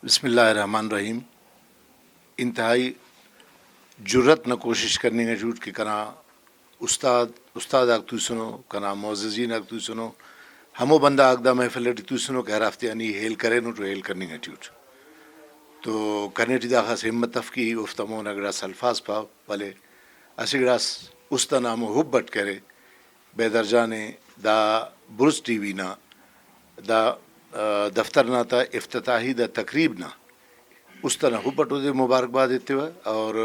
بسم اللہ الرحمن الرحیم. انتہائی جرت نہ کوشش کرنے کا جھوٹ کہ کنا استاد آگ تو سنو کنا معززین آگ تو سنو ہمو بندہ آگ دا محفل تو سنو کہ ہر ہفتے یعنی ہیل کرے نو تو ہیل کرنے کا جھوٹ تو کرنے ٹی دا خاص ہمت تفکی افتمون اگڑاس الفاظ پاو پلے اسگڑاس استا نامو حبت کرے بے درجانے دا برز ٹی وی نا دا دفتر نا تا افتتاحی دا تقریب نا اس طرح حبت دے مبارکباد دیتے ہوئے اور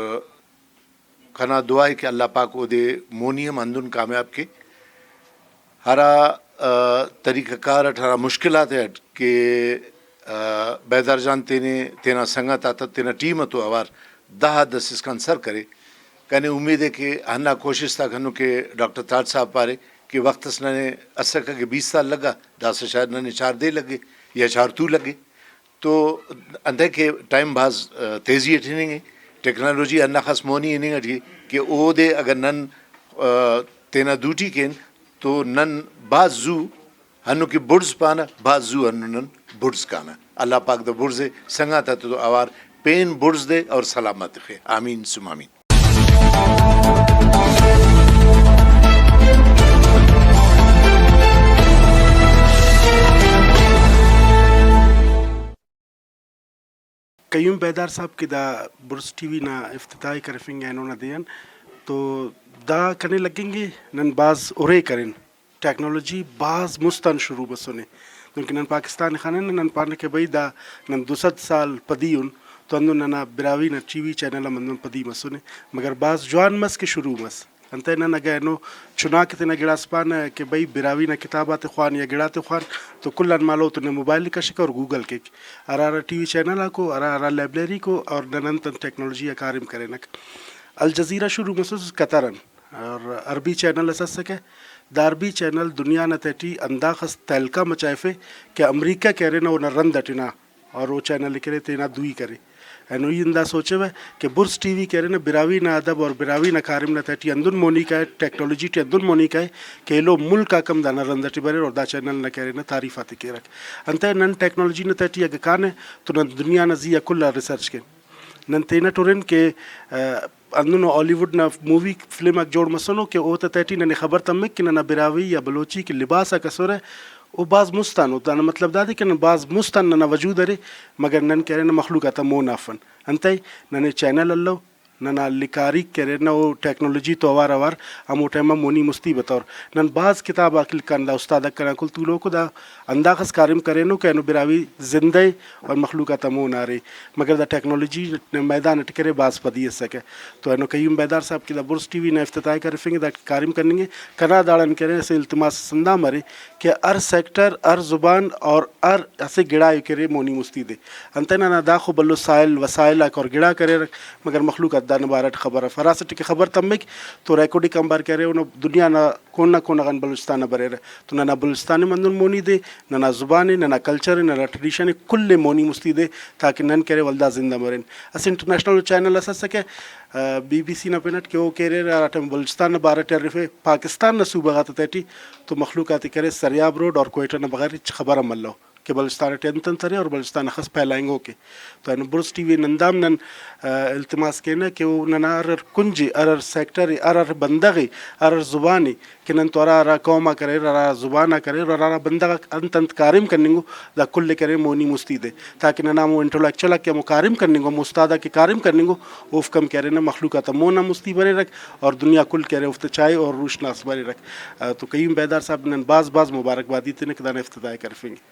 کھنا دعائے کہ اللہ پاک او دے مونیم اندن کامیاب کے ہرا طریقہ کار ہرا مشکلات ہے کہ بیدار جان تینا سنگت آتا تینا ٹیم تو اوار دہا دس اس کا انصر کرے کہنے امید ہے کہ ہنہ کوشش تھا کھنو کہ ڈاکٹر تاج صاحب پارے کہ وقت اس نے اثر کہ 20 سال لگا دا سے شاید نے 4 دے لگے یا 4 تو لگے تو اندھے کے ٹائم بعض تیزی اٹھنیں گے ٹیکنالوجی انہ خاص مونی انہیں گا کہ او دے اگر نن تینا دوٹی کین تو نن بعض زو ہنو کی برز پانا بعض زو ہنو نن برز کانا اللہ پاک دا برز سنگا تا تو اوار پین برز دے اور سلامت خے آمین سم آمین. قیوم بیدار صاحب کی دا برس ٹی وی نا افتتاحی کرفیں گے انہوں نے دین تو دا کرنے لگیں گے نن باز اورے کریں ٹیکنالوجی باز مستن شروع بسونے کیونکہ نن پاکستان خانے نن پانے کے بھئی دا نن 200 سال پدیون تو اندو ننا براوی نا ٹی وی چینل مندن پدی مسونے مگر باز جوان مس کے شروع مس انتے نن اگر انو چنا کے تینا گڑاس پانا کہ بھئی براوی نا کتابات خوان یا گڑات خوان تو کلن مالو تو نے موبائل کا شکا اور گوگل کے ارارا ٹی وی چینل کو ارارا لائبریری کو اور ننن تن ٹیکنالوجی کارم کرے نک الجزیرہ شروع مسوس قطرن اور عربی چینل اساس سکے دا عربی چینل دنیا نا تیٹی انداخس تلکا مچائفے کہ امریکہ کہہ رہے نا وہ رند اٹنا اور وہ چینل کرے تینا دوئی کرے اینو یہ اندہ سوچے ہوئے کہ برس ٹی وی کہہ رہے نا براوی نا ادب اور براوی نا کارم نا تیٹی اندن مونی کا ہے ٹیکنالوجی ٹی اندن مونی کا ہے کہ لو ملک کا کم دانا رندٹی برے اور دا چینل نا کہہ رہے نا تعریفاتی کے رکھ انتے نن ٹیکنالوجی نا تیٹی اگر کانے تو نن دنیا نا زی کل ریسرچ کے نن تینا ٹورن کہ اندن ہالی ووڈ نا مووی فلم اک جوڑ مسنو کہ او تیٹی نن خبر تمک کہ ننا براوی یا بلوچی کی لباسا کسور ہے او باز مستان ہوتا نا مطلب دا دے کہ باز مستان ننا وجود ہے مگر نن کہہ رہے نا مخلوقاتا مونافن انتائی ننے چینل اللہ ننا لکاری کرے نا وہ ٹیکنالوجی تو اوار ہمو ٹیمہ مونی مستی بطور نن بعض کتاب آکل کن دا استاد کنا کل تو لوگو دا انداخس کارم کرے نو کہ انو براوی زندہ اور مخلوقات مون آ رہے مگر دا ٹیکنالوجی میدان اٹکرے بعض پدی سکے تو انو قیوم بیدار صاحب کی دا برس ٹی وی نا افتتاح کرفیں گے دا کارم کرنے گے کنا داڑن کرے سے التماس سندہ مرے کہ ار سیکٹر ار زبان اور ار اسے گڑا کرے مونی مستی دے انتنا نا دا خو بلو سائل وسائل اور گڑا کرے مگر مخلوقات دان بارٹ خبر فراست کی خبر تمک تو ریکارڈی کم بار کہہ رہے انہوں دنیا نہ کون غن بلوچستان برے رہے تو نہ بلوچستان مندن مونی دے نہ زبان نہ کلچر نہ ٹریڈیشن کل مونی مستی دے تاکہ نن کرے ولدہ زندہ مرین اس انٹرنیشنل چینل اساس سکے بی بی سی نہ پینٹ کہ وہ کہہ رہے راٹم بلوچستان بارہ ٹیرفے پاکستان نہ صوبہ غات تیٹی تو مخلوقاتی کرے سریاب روڈ اور کوئٹہ نہ بغیر خبر عمل لو کہ بلوچستان ٹینتن ترے اور بلوچستان خس پھیلائیں گو کے تو ان برس ٹی وی نندام نن التماس کہنا کہ وہ ننا ارر کنجی ارر سیکٹری ارر بندغی ارر زبانی کہ نن تو ارا قوما کرے ارا زبانہ کرے اور ارا بندغ انتنت کارم کرنے گو دا کل کرے مونی مستی دے تاکہ ننا مو انٹلیکچولا کہ مکارم کرنے گو مستادہ کی کارم کرنے گو اوف کم کہہ رہے نا مخلوقات مونا مستی برے رکھ اور دنیا کل کہہ رہے افت چائے اور روشناس برے رکھ تو قیوم بیدار صاحب نن باز مبارکبادی تنے کہ دانا افتتاح کرفیں گے.